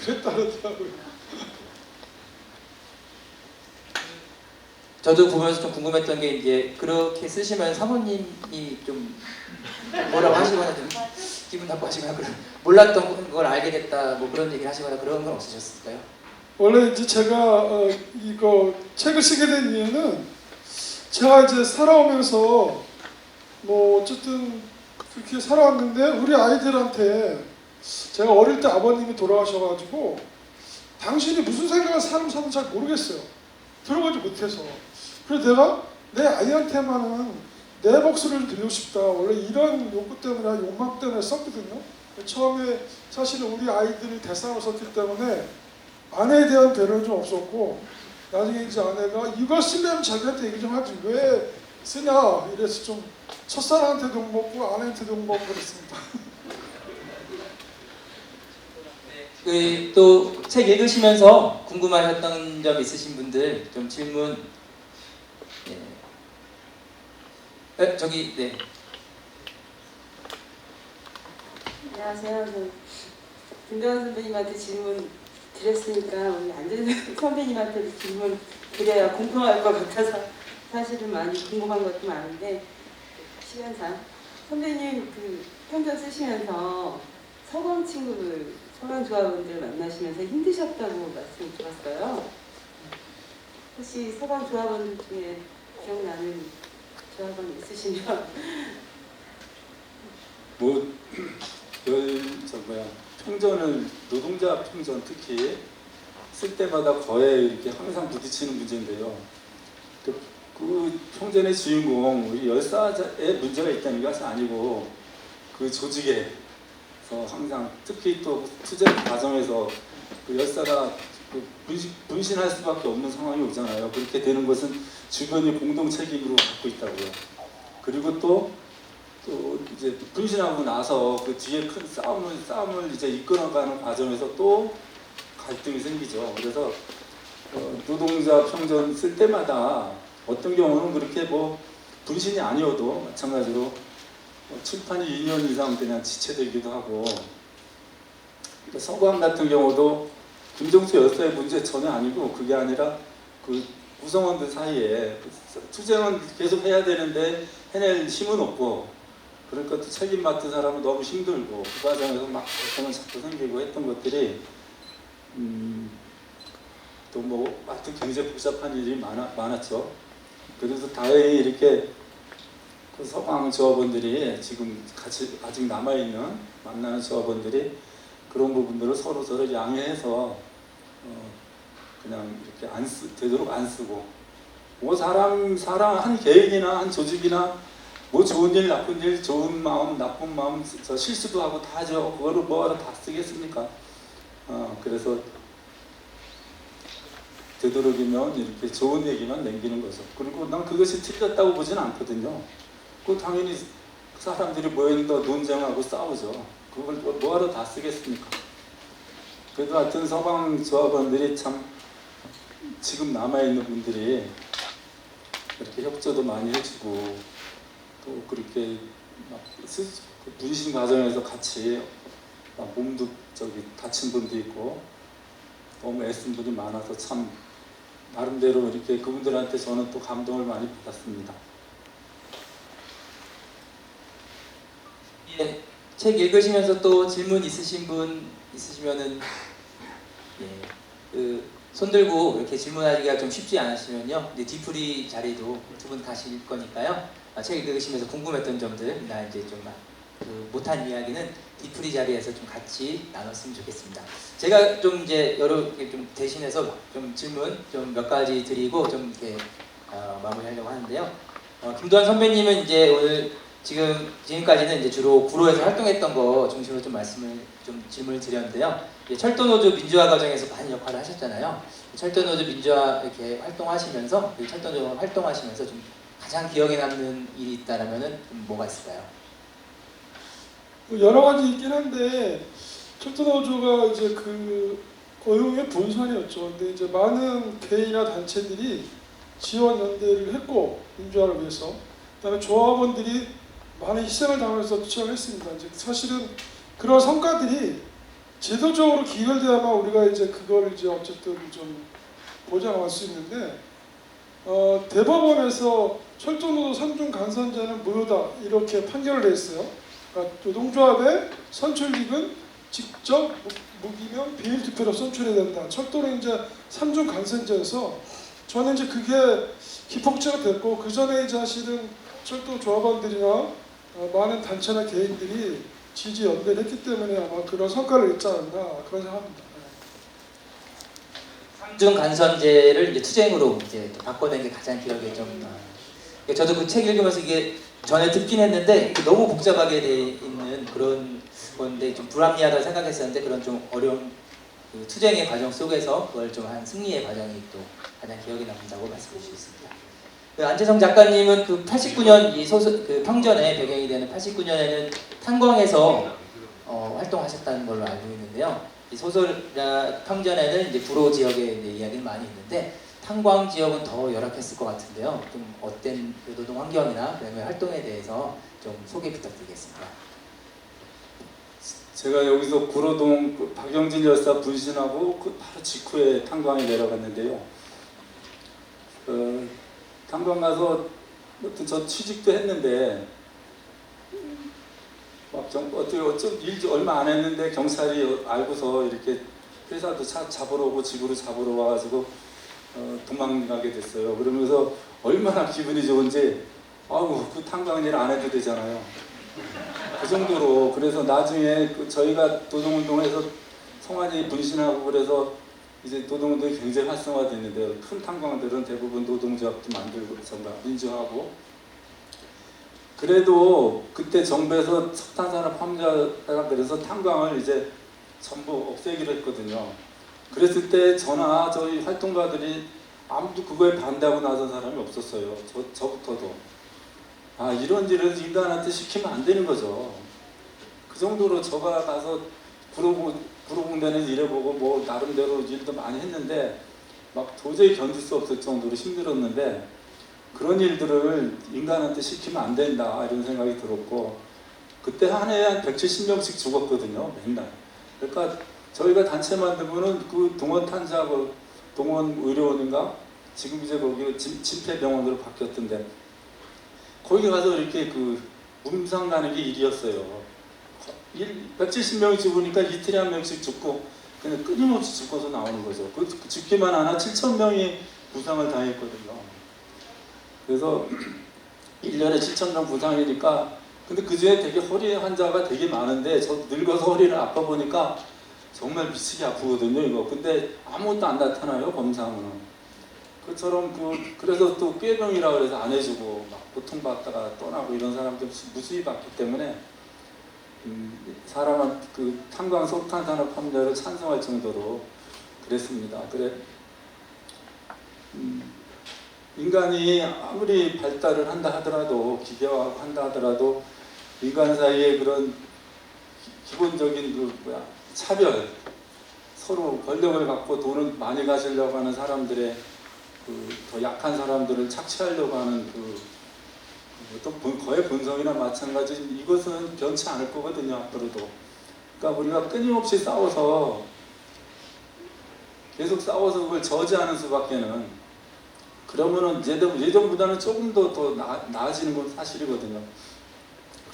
S7: 그랬다 그러더라고요.
S1: 저도 보면서 좀 궁금했던 게 이제 그렇게 쓰시면 사모님이 좀 뭐라고 하시거나 좀 기분 나빠하시거나 몰랐던 걸 알게 됐다 뭐 그런 얘기를 하시거나 그런 건 없으셨을까요?
S7: 원래 이제 제가 이거 책을 쓰게 된 이유는 제가 이제 살아오면서 뭐 어쨌든 그렇게 살아왔는데 우리 아이들한테 제가 어릴 때 아버님이 돌아가셔가지고 당신이 무슨 생각을 사는지 잘 모르겠어요. 들어보지 못해서. 그래서 내가 내 아이한테만은 내 목소리를 들리고 싶다. 원래 이런 욕구 때문에 욕망 때문에 썼거든요. 처음에 사실은 우리 아이들이 대상으로 썼기 때문에 아내에 대한 배려는 좀 없었고 나중에 이제 아내가 이걸 쓰려면 자기한테 얘기 좀 하지 왜 쓰냐 이래서 좀 첫사랑한테도 욕먹고 아내한테도 욕먹고 그랬습니다.
S1: 또 책 읽으시면서 궁금하셨던 점 있으신 분들 좀 질문. 저기
S3: 안녕하세요. 김도환 선배님한테 질문 드렸으니까 우리 안재선 선배님한테도 질문 드려야 공평할 것 같아서 사실은 많이 궁금한 것도 많은데 시간상 선배님 평전 쓰시면서 서강 친구들, 서강 조합원들 만나시면서 힘드셨다고 말씀 들었어요. 혹시 서강 조합원들 중에 기억나는 조합원 있으시면
S6: 평전을 노동자 평전 특히 쓸 때마다 거의 이렇게 항상 부딪히는 문제인데요. 그 평전의 주인공 우리 열사의 문제가 있다는 것이 아니고 그 조직에서 항상 특히 또 투쟁 과정에서 그 열사가 분신할 수밖에 없는 상황이 오잖아요. 그렇게 되는 것은 주변이 공동 책임으로 갖고 있다고요. 그리고 또 이제 분신하고 나서 그 뒤에 큰 싸움을 이제 이끌어가는 과정에서 또 갈등이 생기죠. 그래서 노동자 평전 쓸 때마다 어떤 경우는 그렇게 뭐 분신이 아니어도 마찬가지로 출판이 2년 이상 그냥 지체되기도 하고 서강 같은 경우도 김정수 열사의 문제 전혀 아니고 그게 아니라 그 구성원들 사이에 투쟁은 계속 해야 되는데 해낼 힘은 없고 그러니까 또 책임 맡은 사람은 너무 힘들고 그 과정에서 막 갈등은 자꾸 생기고 했던 것들이 또 뭐 하여튼 굉장히 복잡한 일이 많았죠. 그래서 다행히 이렇게 그 서강 조합원들이 지금 같이 아직 남아있는 만나는 조합원들이 그런 부분들을 서로 양해해서 그냥 이렇게 되도록 안 쓰고 뭐 사람 한 개인이나 한 조직이나 뭐 좋은 일 나쁜 일 좋은 마음 나쁜 마음 저 실수도 하고 다 하죠. 그거를 뭐하러 다 쓰겠습니까? 그래서 되도록이면 이렇게 좋은 얘기만 남기는 거죠. 그리고 난 그것이 틀렸다고 보지는 않거든요. 그 당연히 사람들이 모여있는데 논쟁하고 싸우죠. 그걸 뭐하러 다 쓰겠습니까? 그래도 하여튼 서방 조합원들이 참 지금 남아있는 분들이 이렇게 협조도 많이 해주고 또 그렇게 막 분신 과정에서 같이 막 몸도 다친 분도 있고 너무 애쓴 분이 많아서 참 나름대로 이렇게 그분들한테 저는 또 감동을 많이 받았습니다.
S1: 예, 책 읽으시면서 또 질문 있으신 분 있으시면은 손 들고 이렇게 질문하기가 좀 쉽지 않으시면요, 이제 뒤풀이 자리도 두 분 가실 거니까요. 책 읽으시면서 궁금했던 점들이나 이제 좀 못한 이야기는 뒤풀이 자리에서 좀 같이 나눴으면 좋겠습니다. 제가 좀 이제 여러 개 좀 대신해서 좀 질문 좀 몇 가지 드리고 좀 이렇게 마무리하려고 하는데요. 김도환 선배님은 이제 오늘 지금까지는 이제 주로 구로에서 활동했던 거 중심으로 좀 질문을 드렸는데요. 철도노조 민주화 과정에서 많은 역할을 하셨잖아요. 철도노조 민주화 이렇게 활동하시면서 철도노조 활동하시면서 좀 가장 기억에 남는 일이 있다라면은 뭐가 있을까요?
S7: 여러 가지 있긴 한데 철도노조가 이제 그 어용의 본선이었죠. 근데 이제 많은 개인이나 단체들이 지원 연대를 했고 민주화를 위해서, 그다음에 조합원들이 많은 희생을 당하면서 투쟁을 했습니다. 이제 사실은 그런 성과들이 제도적으로 기결돼야만 우리가 이제 그걸 이제 어쨌든 좀 보장할 수 있는데, 대법원에서 철도노조 선중 간선제는 무효다 이렇게 판결을 했어요. 그러니까 노동조합의 선출직은 직접 무기명 비밀 투표로 선출해야 된다. 철도는 이제 삼중 간선제여서 저는 이제 그게 기폭제가 됐고, 그 전에 이제 사실은 철도 조합원들이나 많은 단체나 개인들이 지지 연대를 했기 때문에 아마 그런 성과를 냈지 않았나 그런 생각합니다.
S1: 삼중 간선제를 이제 투쟁으로 이제 또 바꿔낸 게 가장 기억에 좀. 저도 그 책 읽으면서 이게 전에 듣긴 했는데 너무 복잡하게 돼 있는 그런 건데 좀 불합리하다고 생각했었는데, 그런 좀 어려운 그 투쟁의 과정 속에서 그걸 좀 한 승리의 과정이 또 가장 기억에 남는다고 말씀해 주셨습니다. 안재성 작가님은 그 89년 이 소설 그 평전의 배경이 되는 89년에는 탄광에서 활동하셨다는 걸로 알고 있는데요. 이 소설 평전에는 이제 구로 지역의 이야기는 많이 있는데 탄광 지역은 더 열악했을 것 같은데요. 좀 어떤 그 노동 환경이나 그다음에 활동에 대해서 좀 소개 부탁드리겠습니다.
S6: 제가 여기서 구로동 박영진 열사 분신하고 그 바로 직후에 탄광에 내려갔는데요. 탄광 가서 저 취직도 했는데 어쩜 일 얼마 안 했는데 경찰이 알고서 이렇게 회사도 잡으러 오고 집으로 잡으러 와가지고 도망가게 됐어요. 그러면서 얼마나 기분이 좋은지 그 탄광 일 안 해도 되잖아요. 그 정도로. 그래서 나중에 저희가 노동운동에서 성환이 분신하고 그래서 이제 노동운동이 굉장히 활성화됐는데요. 큰 탄광들은 대부분 노동조합도 만들고 민주화하고. 그래도 그때 정부에서 석탄산업 함자가 그래서 탄광을 이제 전부 없애기로 했거든요. 그랬을 때 저나 저희 활동가들이 아무도 그거에 반대하고 나선 사람이 없었어요. 저부터도. 이런 일을 인간한테 시키면 안 되는 거죠. 그 정도로 저가 가서 구로공단에서 일해보고 뭐 나름대로 일도 많이 했는데 막 도저히 견딜 수 없을 정도로 힘들었는데, 그런 일들을 인간한테 시키면 안 된다 이런 생각이 들었고, 그때 한 해에 한 170명씩 죽었거든요, 맨날. 그러니까 저희가 단체 만들면은 그 동원 탄자, 동원 의료원인가 지금 이제 거기 진폐병원으로 바뀌었던데, 거기 가서 이렇게 문상 나는 게 일이었어요. 170명이 죽으니까 이틀에 한 명씩 죽고 그냥 끊임없이 죽어서 나오는 거죠. 죽기만 하나 7,000명이 부상을 당했거든요. 그래서 1년에 7,000명 부상이니까, 근데 그 중에 되게 허리 환자가 되게 많은데 저 늙어서 허리를 아파 보니까 정말 미치게 아프거든요 이거. 근데 아무것도 안 나타나요 검사하면은. 그처럼 그래서 또 꾀병이라 그래서 안 해주고 막 고통받다가 떠나고 이런 사람들 무수히 봤기 때문에 사람한 그 탄광 석탄 산업 판매를 찬성할 정도로 그랬습니다. 그래 인간이 아무리 발달을 한다 하더라도 기계화하고 한다 하더라도 인간 사이에 그런 기본적인 차별, 서로 권력을 갖고 돈을 많이 가지려고 하는 사람들의 더 약한 사람들을 착취하려고 하는 어떤 거의 본성이나 마찬가지 이것은 변치 않을 거거든요 앞으로도. 그러니까 우리가 끊임없이 싸워서 계속 싸워서 그걸 저지하는 수밖에는 그러면은 예전보다는 조금 더 나아지는 건 사실이거든요.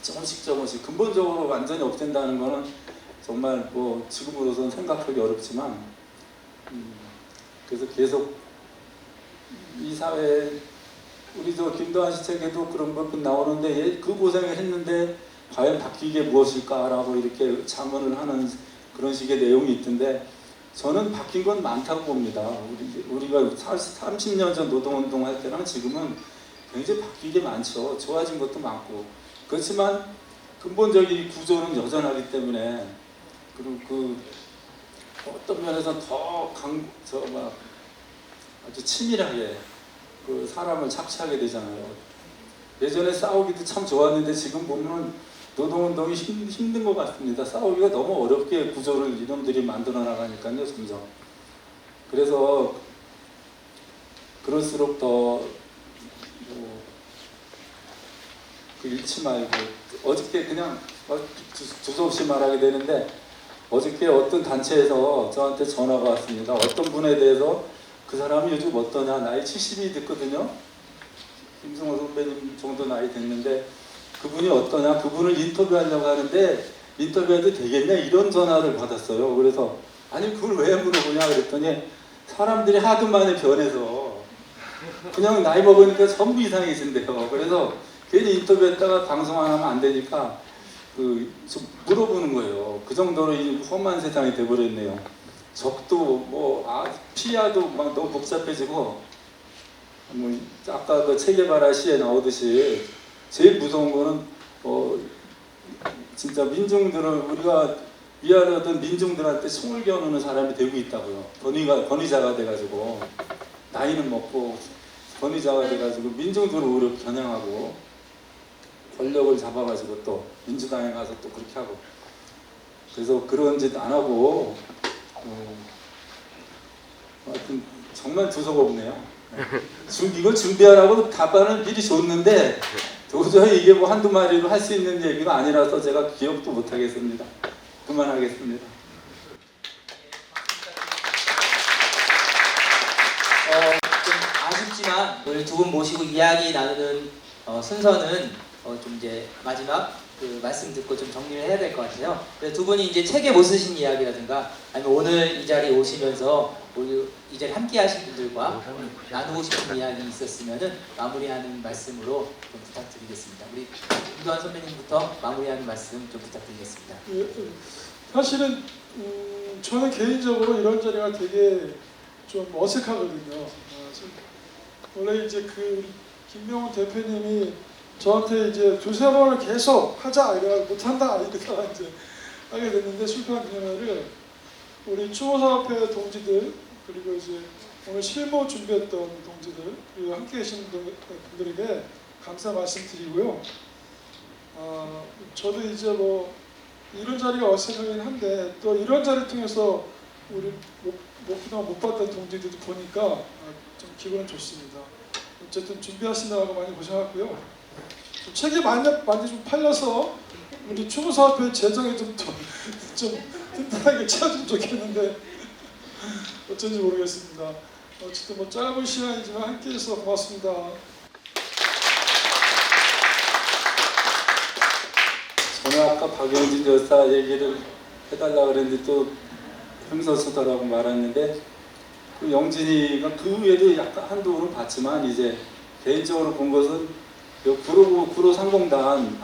S6: 조금씩 근본적으로 완전히 없앤다는 거는 정말 뭐 지금으로서는 생각하기 어렵지만 그래서 계속 이 사회에 우리 김도환 씨 책에도 그런 것 나오는데 그 고생을 했는데 과연 바뀐 게 무엇일까라고 이렇게 자문을 하는 그런 식의 내용이 있던데 저는 바뀐 건 많다고 봅니다. 우리가 30년 전 노동운동 할 때랑 지금은 굉장히 바뀐 게 많죠. 좋아진 것도 많고 그렇지만 근본적인 구조는 여전하기 때문에 그리고 어떤 면에서 더 아주 치밀하게 그 사람을 착취하게 되잖아요. 예전에 싸우기도 참 좋았는데 지금 보면 노동운동이 힘든 것 같습니다. 싸우기가 너무 어렵게 구조를 이놈들이 만들어 나가니까요 점점. 그래서 그럴수록 더 잃지 말고 어저께 그냥 두서없이 말하게 되는데 어저께 어떤 단체에서 저한테 전화가 왔습니다. 어떤 분에 대해서 그 사람이 요즘 어떠냐 나이 70이 됐거든요. 김승호 선배님 정도 나이 됐는데 그분이 어떠냐 그분을 인터뷰하려고 하는데 인터뷰해도 되겠냐 이런 전화를 받았어요. 그래서 아니 그걸 왜 물어보냐 그랬더니 사람들이 하도 많이 변해서 그냥 나이 먹으니까 전부 이상해진대요. 그래서 괜히 인터뷰했다가 방송 안 하면 안 되니까 좀 물어보는 거예요. 그 정도로 이 험한 세상이 돼버렸네요. 적도 피아도 막 너무 복잡해지고 아까 그 체게바라 시에 나오듯이 제일 무서운 거는 진짜 민중들을 우리가 위하려던 민중들한테 총을 겨누는 사람이 되고 있다고요. 권위자가 돼가지고 나이는 먹고 권위자가 돼가지고 민중들을 오히려 겨냥하고 권력을 잡아가지고 또 민주당에 가서 또 그렇게 하고 그래서 그런 짓 안 하고 하여튼 정말 두서가 없네요. 이걸 준비하라고 답안을 미리 줬는데 도저히 이게 뭐 한두 마리로 할 수 있는 얘기가 아니라서 제가 기억도 못 하겠습니다. 그만하겠습니다.
S1: 좀 아쉽지만 오늘 두 분 모시고 이야기 나누는 순서는 좀 이제 마지막 그 말씀 듣고 좀 정리를 해야 될 것 같아요. 그래서 두 분이 이제 책에 못 쓰신 이야기라든가 아니면 오늘 이 자리에 오시면서 이 자리에 함께 하신 분들과 나누고 싶은 이야기 있었으면은 마무리하는 말씀으로 좀 부탁드리겠습니다. 우리 김도환 선배님부터 마무리하는 말씀 좀 부탁드리겠습니다.
S7: 사실은 저는 개인적으로 이런 자리가 되게 좀 어색하거든요. 원래 이제 그 김명훈 대표님이 저한테 이제 두세 번을 계속 하자 이래가 못한다 이러다가 이제 하게 됐는데 출판 기념회를 우리 추모사업회 동지들 그리고 이제 오늘 실무 준비했던 동지들 그리고 함께 계시는 분들에게 감사 말씀드리고요. 저도 이제 뭐 이런 자리가 어색하긴 한데 또 이런 자리를 통해서 우리 그동안 못 봤던 동지들도 보니까 좀 기분은 좋습니다. 어쨌든 준비하시느라고 많이 고생하고요. 책이 많이 좀 팔려서 우리 추모사업회 재정에 좀 튼튼하게 채워주면 좋겠는데 어쩐지 모르겠습니다. 어쨌든 뭐 짧은 시간이지만 함께해서 고맙습니다.
S6: 저는 아까 박영진 여사 얘기를 해달라고 그랬는데 또 횡설수설하고 말았는데 그 영진이가 그 후에도 약간 한동안은 봤지만 이제 개인적으로 본 것은 구로 삼성당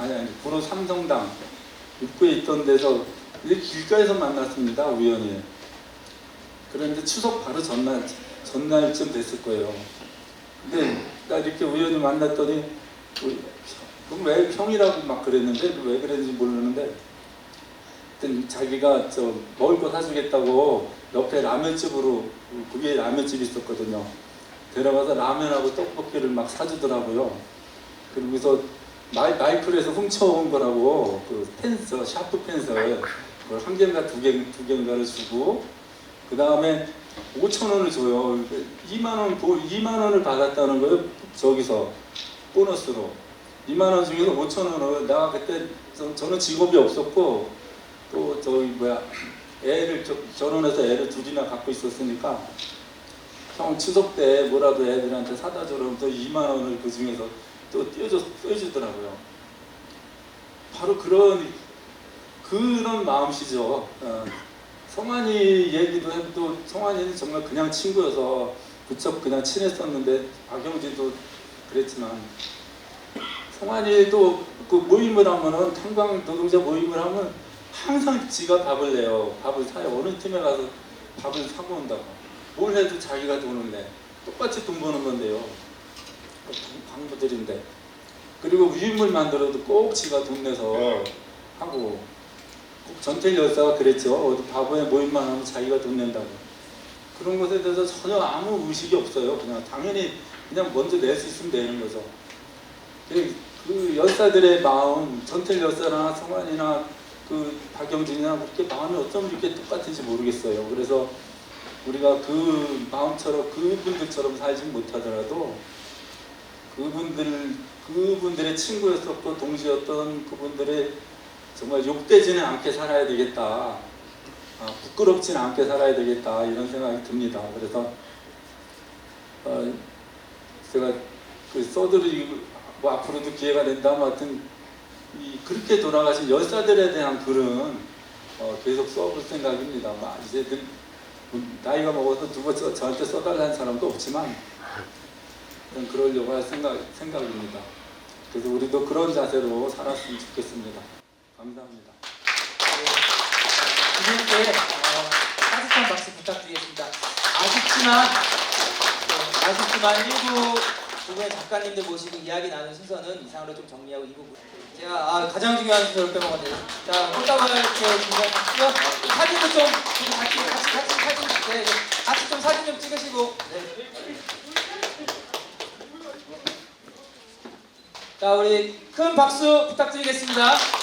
S6: 입구에 있던 데서 이제 길가에서 만났습니다, 우연히. 그런데 추석 바로 전날쯤 됐을 거예요. 근데 나 이렇게 우연히 만났더니 그럼 왜 형이라고 막 그랬는데 왜 그랬는지 모르는데 하여튼 자기가 저 먹을 거 사주겠다고 옆에 라면집으로 그게 라면집이 있었거든요. 데려가서 라면하고 떡볶이를 막 사주더라고요. 그러고서 마이클에서 훔쳐온 거라고 그 펜서 샤프 펜서 그걸 한 개인가 두 개인가를 주고 그 다음에 5,000원을 줘요. 2만 원을 받았다는 거예요. 저기서 보너스로 2만 원 중에서 5,000원을 내가 그때 저는 직업이 없었고 또 저기 뭐야 애를 결혼해서 애를 둘이나 갖고 있었으니까 형 추석 때 뭐라도 애들한테 사다 주라면서 2만 원을 그 중에서 또 떼주더라고요. 바로 그런 마음씨죠. 성환이 얘기도 해도 성환이는 정말 그냥 친구여서 부쩍 그냥 친했었는데 박영진도 그랬지만 성환이도 그 모임을 하면은 탄광 노동자 모임을 하면 항상 지가 밥을 내요. 밥을 사요. 어느 팀에 가서 밥을 사고 온다고. 뭘 해도 자기가 돈을 내. 똑같이 돈 버는 건데요. 광부들인데. 그리고 위임을 만들어도 꼭 지가 돈 내서 하고. 꼭 전태일 여사가 그랬죠. 어디 바보의 모임만 하면 자기가 돈 낸다고. 그런 것에 대해서 전혀 아무 의식이 없어요. 그냥 당연히 그냥 먼저 낼 수 있으면 되는 거죠. 그 여사들의 마음, 전태일 여사나 성환이나 그 박영진이나 그렇게 마음이 어쩜 이렇게 똑같은지 모르겠어요. 그래서 우리가 그 마음처럼 그분들처럼 살지 못하더라도 그분들의 친구였었고 동지였던 그분들의 정말 욕되지는 않게 살아야 되겠다. 부끄럽지는 않게 살아야 되겠다. 이런 생각이 듭니다. 그래서 제가 그 써드리고 뭐 앞으로도 기회가 된다면 하여튼 그렇게 돌아가신 열사들에 대한 글은 계속 써볼 생각입니다. 이제 나이가 먹어서 누가 저한테 써달라는 사람도 없지만 그러려고 할 생각입니다. 그래서 우리도 그런 자세로 살았으면 좋겠습니다. 감사합니다.
S1: 이분께 따뜻한 박수 부탁드리겠습니다. 아쉽지만 일부 부분의 작가님들 모시고 이야기 나눈 순서는 이상으로 좀 정리하고 이 부분 제가 가장 중요한 순서를 빼먹었네요. 자, 홀담을 이렇게 준비하고요. 사진도 좀 같이 좀 사진 좀 찍으시고. 네. 자, 우리 큰 박수 부탁드리겠습니다.